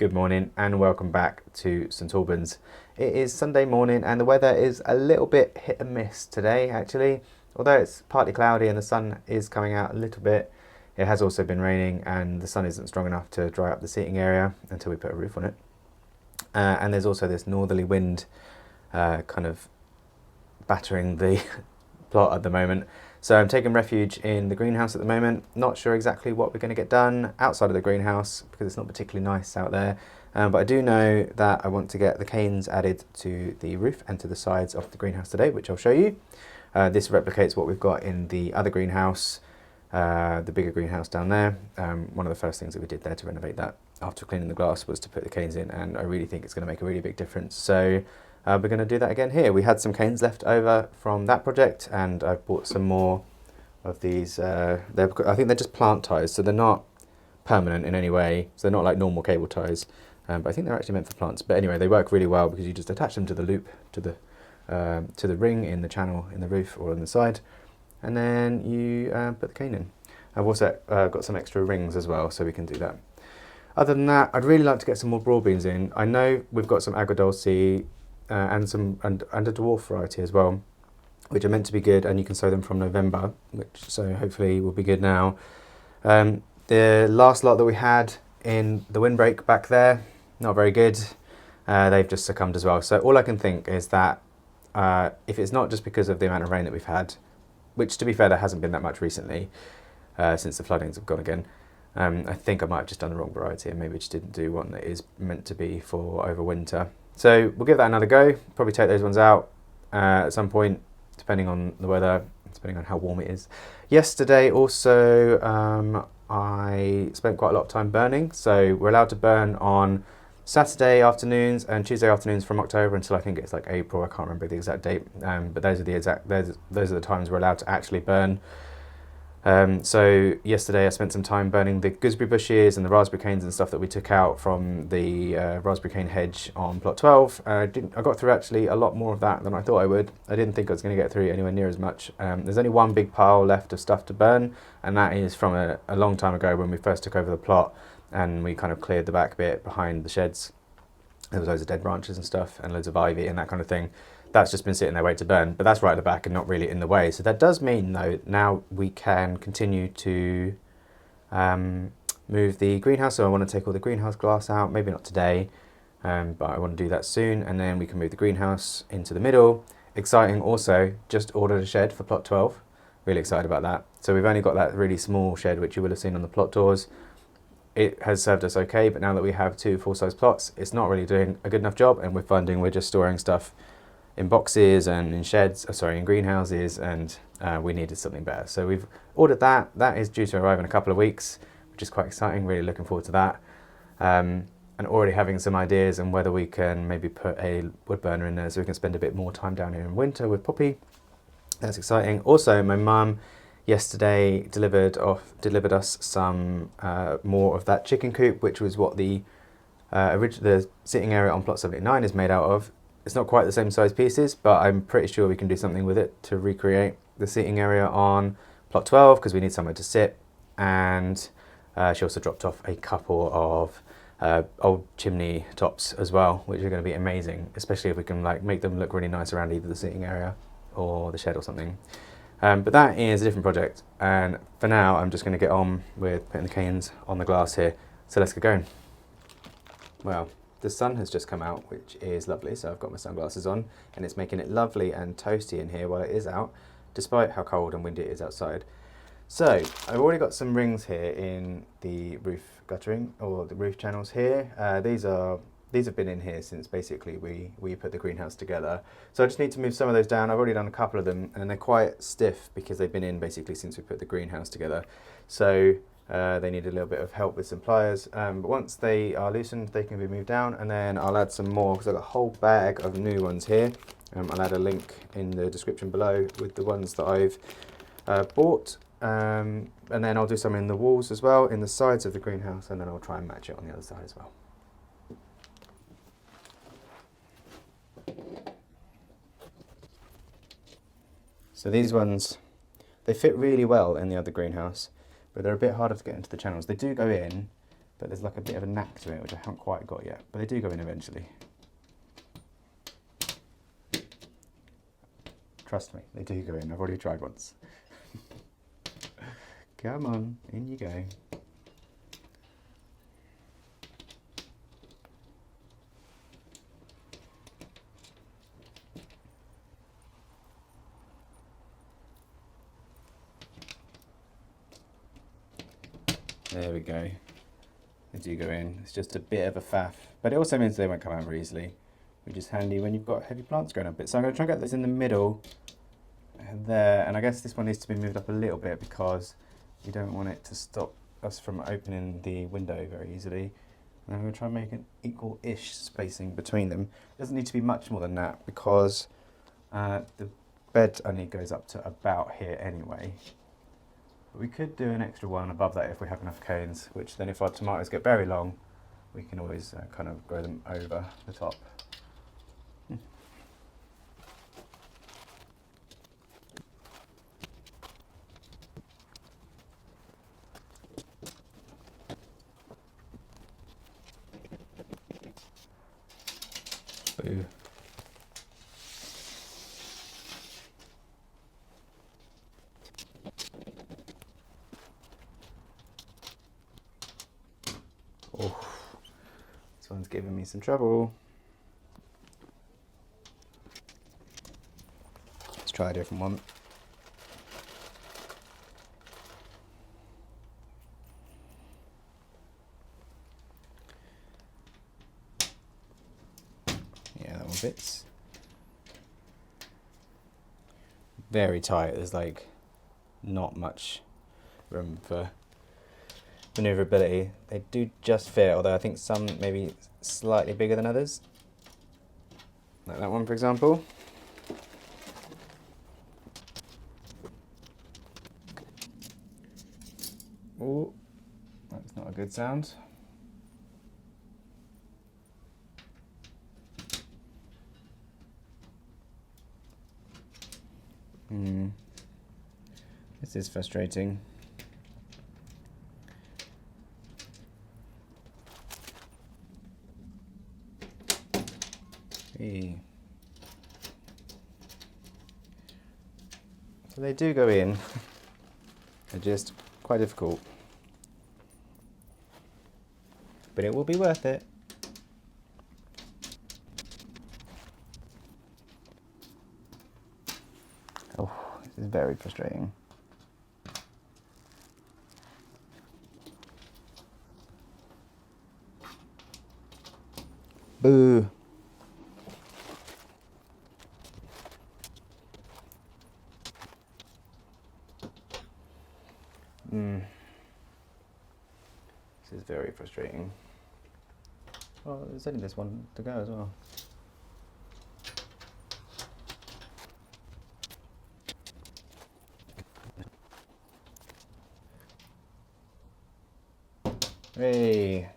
Good morning and welcome back to St Albans. It is Sunday morning and the weather is a little bit hit and miss today actually. Although it's partly cloudy and the sun is coming out a little bit, it has also been raining and the sun isn't strong enough to dry up the seating area until we put a roof on it. And there's also this northerly wind kind of battering the plot at the moment. So I'm taking refuge in the greenhouse at the moment. Not sure exactly what we're going to get done outside of the greenhouse because it's not particularly nice out there. But I do know that I want to get the canes added to the roof and to the sides of the greenhouse today, which I'll show you. This replicates what we've got in the other greenhouse, the bigger greenhouse down there. One of the first things that we did there to renovate that after cleaning the glass was to put the canes in, and I really think it's going to make a really big difference. So we're going to do that again here. We had some canes left over from that project and I've bought some more of these. I think they're just plant ties, so they're not permanent in any way. So they're not like normal cable ties, but I think they're actually meant for plants. But anyway, they work really well because you just attach them to the loop, to the ring in the channel in the roof or on the side, and then you put the cane in. I've also got some extra rings as well, so we can do that. Other than that, I'd really like to get some more broad beans in. I know we've got some Agrodolce and a dwarf variety as well, which are meant to be good, and you can sow them from November, so hopefully will be good now. The last lot that we had in the windbreak back there, not very good. They've just succumbed as well. So all I can think is that if it's not just because of the amount of rain that we've had, which to be fair there hasn't been that much recently since the floodings have gone again, I think I might have just done the wrong variety and maybe just didn't do one that is meant to be for over winter. So we'll give that another go, probably take those ones out at some point, depending on the weather, depending on how warm it is. Yesterday also I spent quite a lot of time burning, so we're allowed to burn on Saturday afternoons and Tuesday afternoons from October until I think it's like April. I can't remember the exact date, but those are the times we're allowed to actually burn. So yesterday I spent some time burning the gooseberry bushes and the raspberry canes and stuff that we took out from the raspberry cane hedge on plot 12. I got through actually a lot more of that than I thought I would. I didn't think I was going to get through anywhere near as much. There's only one big pile left of stuff to burn, and that is from a long time ago when we first took over the plot and we kind of cleared the back bit behind the sheds. There was loads of dead branches and stuff and loads of ivy and that kind of thing. That's just been sitting there waiting to burn, but that's right at the back and not really in the way. So that does mean, though, now we can continue to move the greenhouse. So I want to take all the greenhouse glass out, maybe not today, but I want to do that soon. And then we can move the greenhouse into the middle. Exciting also, just ordered a shed for plot 12. Really excited about that. So we've only got that really small shed, which you will have seen on the plot tours. It has served us okay, but now that we have 2 full-size plots, it's not really doing a good enough job, and we're finding we're just storing stuff in boxes and in sheds, in greenhouses, and we needed something better. So we've ordered that. That is due to arrive in a couple of weeks, which is quite exciting. Really looking forward to that. And already having some ideas on whether we can maybe put a wood burner in there so we can spend a bit more time down here in winter with Poppy. That's exciting. Also, my mum yesterday delivered us some more of that chicken coop, which was what the sitting area on plot 79 is made out of. It's not quite the same size pieces, but I'm pretty sure we can do something with it to recreate the seating area on plot 12 because we need somewhere to sit. And she also dropped off a couple of old chimney tops as well, which are going to be amazing, especially if we can make them look really nice around either the seating area or the shed or something. But that is a different project, and for now I'm just going to get on with putting the canes on the glass here. So let's get going. Well, the sun has just come out, which is lovely, so I've got my sunglasses on and it's making it lovely and toasty in here while it is out, despite how cold and windy it is outside. So I've already got some rings here in the roof guttering, or the roof channels here. These have been in here since basically we put the greenhouse together. So I just need to move some of those down. I've already done a couple of them and they're quite stiff because they've been in basically since we put the greenhouse together. So they need a little bit of help with some pliers, but once they are loosened they can be moved down, and then I'll add some more because I've got a whole bag of new ones here. I'll add a link in the description below with the ones that I've bought, and then I'll do some in the walls as well, in the sides of the greenhouse, and then I'll try and match it on the other side as well. So these ones, they fit really well in the other greenhouse, but they're a bit harder to get into the channels. They do go in, but there's like a bit of a knack to it, which I haven't quite got yet, but they do go in eventually. Trust me, they do go in. I've already tried once. Come on, in you go. There we go. They do go in. It's just a bit of a faff, but it also means they won't come out very easily, which is handy when you've got heavy plants growing up. So I'm going to try and get this in the middle there, and I guess this one needs to be moved up a little bit because we don't want it to stop us from opening the window very easily. And I'm going to try and make an equal-ish spacing between them. It doesn't need to be much more than that because the bed only goes up to about here anyway. But we could do an extra one above that if we have enough canes, which then if our tomatoes get very long, we can always kind of grow them over the top. Boo. Oh, this one's giving me some trouble. Let's try a different one. Yeah, that one fits. Very tight. There's like not much room for maneuverability. They do just fit, although I think some maybe slightly bigger than others. Like that one, for example. Oh, that's not a good sound. This is frustrating. Hey. So they do go in. They're just quite difficult. But it will be worth it. Oh, this is very frustrating. Boo. This is very frustrating. Oh, there's only this one to go as well. Hey.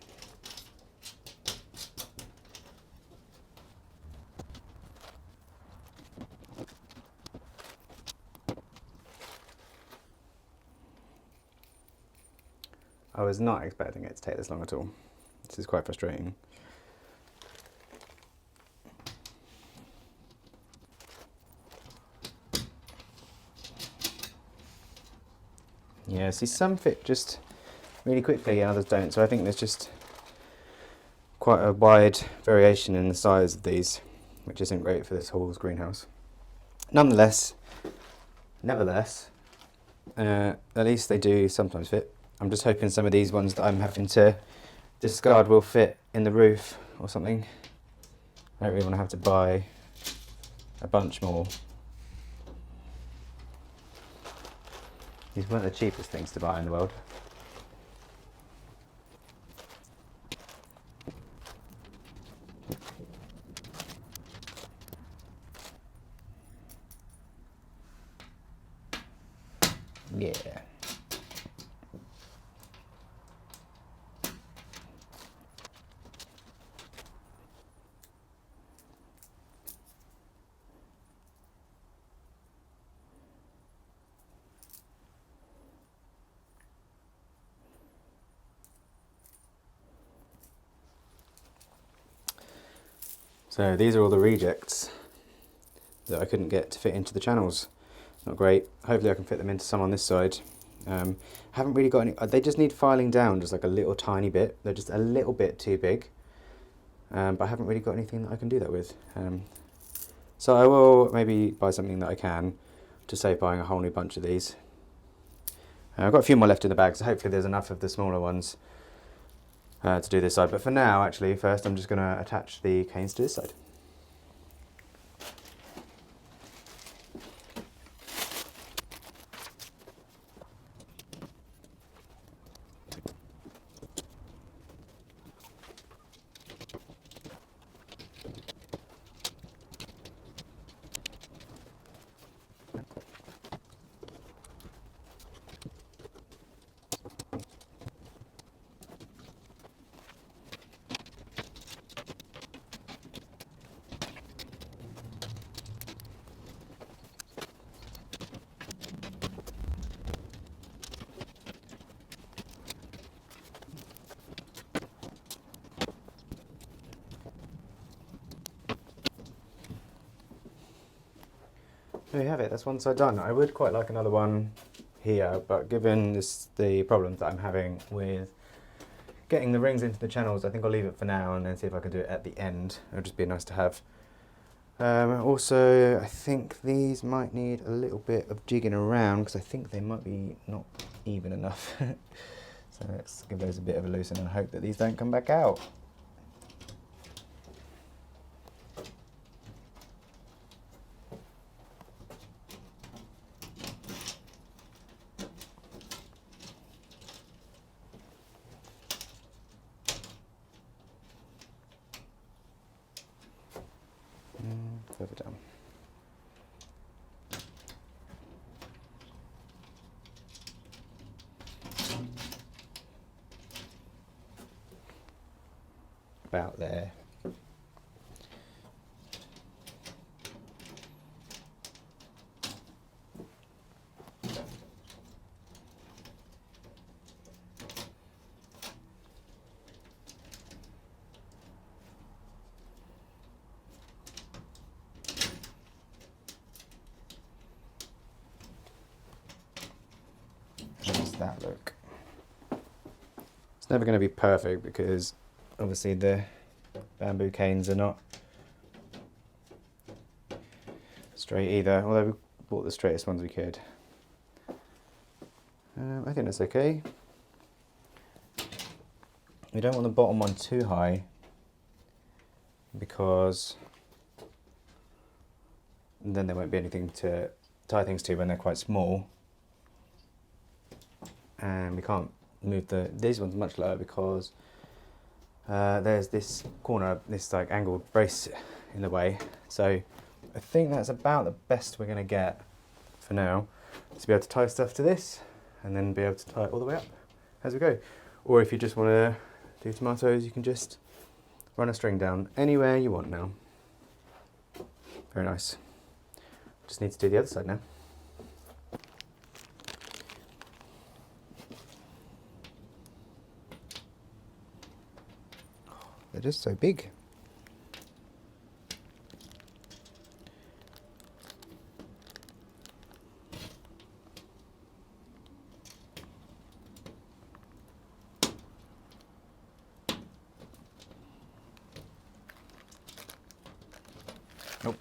I was not expecting it to take this long at all. This is quite frustrating. Yeah, see, some fit just really quickly and others don't, so I think there's just quite a wide variation in the size of these, which isn't great for this Hall's greenhouse. Nevertheless, at least they do sometimes fit. I'm just hoping some of these ones that I'm having to discard will fit in the roof or something. I don't really want to have to buy a bunch more. These weren't the cheapest things to buy in the world. Yeah. So these are all the rejects that I couldn't get to fit into the channels. Not great. Hopefully I can fit them into some on this side. Haven't really got any, they just need filing down just like a little tiny bit. They're just a little bit too big. But I haven't really got anything that I can do that with. So I will maybe buy something that I can to save buying a whole new bunch of these. I've got a few more left in the bag, so hopefully there's enough of the smaller ones to do this side. But for now, actually, first I'm just going to attach the canes to this side. There you have it, that's one side done. I would quite like another one here, but given the problems that I'm having with getting the rings into the channels, I think I'll leave it for now and then see if I can do it at the end. It'll just be nice to have. Also, I think these might need a little bit of jigging around because I think they might be not even enough. So let's give those a bit of a loosen and hope that these don't come back out. Further down. About there. How does that look? It's never going to be perfect because obviously the bamboo canes are not straight either, although we bought the straightest ones we could. I think that's okay. We don't want the bottom one too high because then there won't be anything to tie things to when they're quite small. And we can't move these ones much lower because there's this corner, this like angled brace in the way. So I think that's about the best we're going to get for now, to be able to tie stuff to this and then be able to tie it all the way up as we go. Or if you just want to do tomatoes, you can just run a string down anywhere you want now. Very nice. Just need to do the other side now. They're just so big. Nope.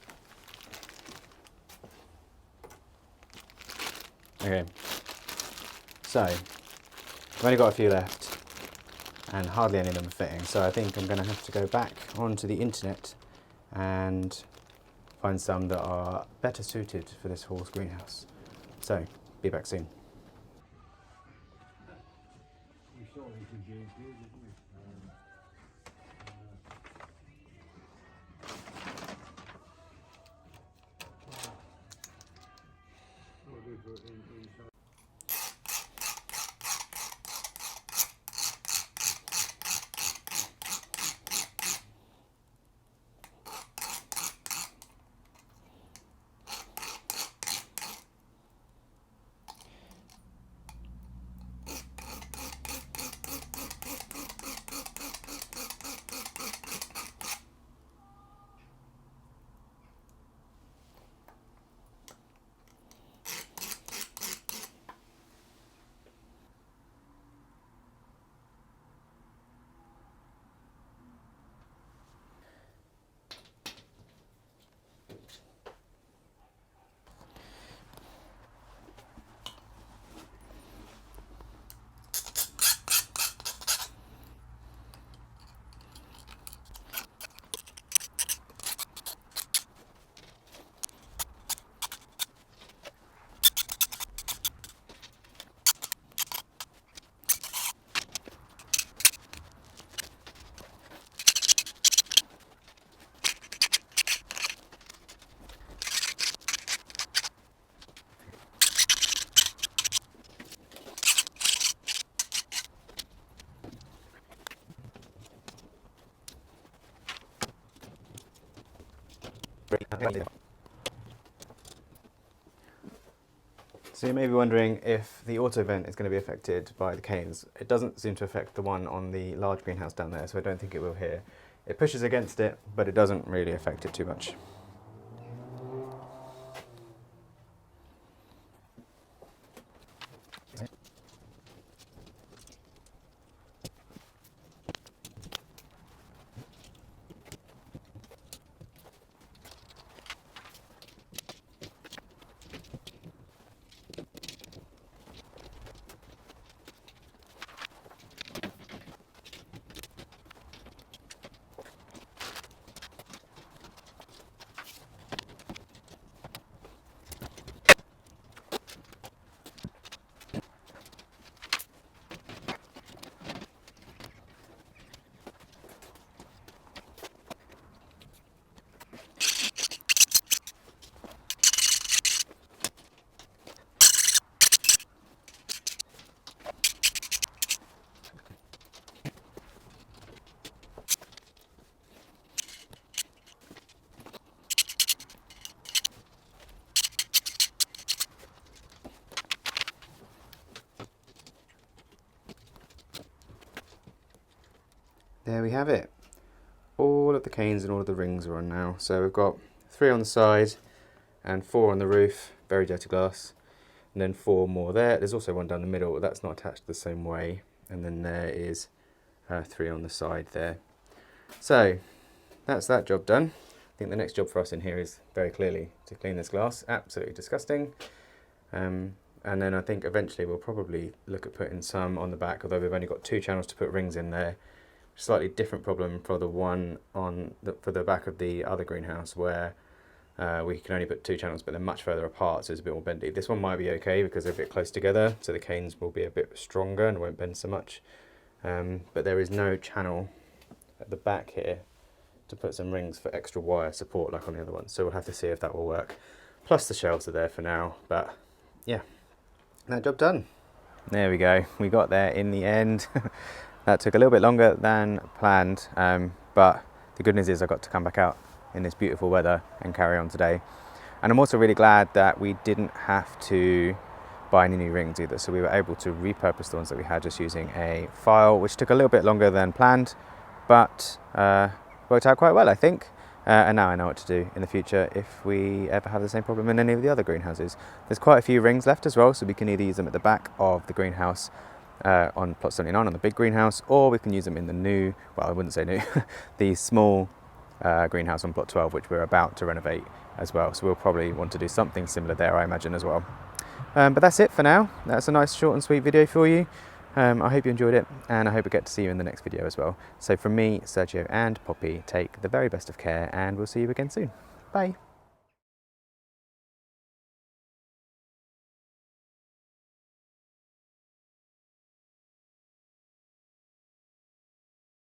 Okay. So, I've only got a few left. And hardly any of them are fitting, so I think I'm going to have to go back onto the internet and find some that are better suited for this horse greenhouse. So, be back soon. So you may be wondering if the auto vent is going to be affected by the canes. It doesn't seem to affect the one on the large greenhouse down there, so I don't think it will here. It pushes against it, but it doesn't really affect it too much. There we have it. All of the canes and all of the rings are on now. So we've got 3 on the side and 4 on the roof, very dirty glass, and then 4 more there. There's also one down the middle, but that's not attached the same way. And then there is 3 on the side there. So that's that job done. I think the next job for us in here is very clearly to clean this glass. Absolutely disgusting. And then I think eventually we'll probably look at putting some on the back, although we've only got 2 channels to put rings in there. Slightly different problem for the one on for the back of the other greenhouse, where we can only put 2 channels, but they're much further apart, so it's a bit more bendy. This one might be okay because they're a bit close together, so the canes will be a bit stronger and won't bend so much. But there is no channel at the back here to put some rings for extra wire support like on the other ones, so we'll have to see if that will work. Plus the shelves are there for now, but yeah, that job done. There we go, we got there in the end. That took a little bit longer than planned, but the good news is I got to come back out in this beautiful weather and carry on today. And I'm also really glad that we didn't have to buy any new rings either, so we were able to repurpose the ones that we had just using a file, which took a little bit longer than planned, but worked out quite well, I think. And now I know what to do in the future if we ever have the same problem in any of the other greenhouses. There's quite a few rings left as well, so we can either use them at the back of the greenhouse on plot 79 on the big greenhouse, or we can use them in the new, well, I wouldn't say new, the small greenhouse on plot 12, which we're about to renovate as well. So we'll probably want to do something similar there, I imagine, as well. But that's it for now. That's a nice short and sweet video for you. I hope you enjoyed it, and I hope I get to see you in the next video as well. So from me, Sergio and Poppy, take the very best of care, and we'll see you again soon. Bye.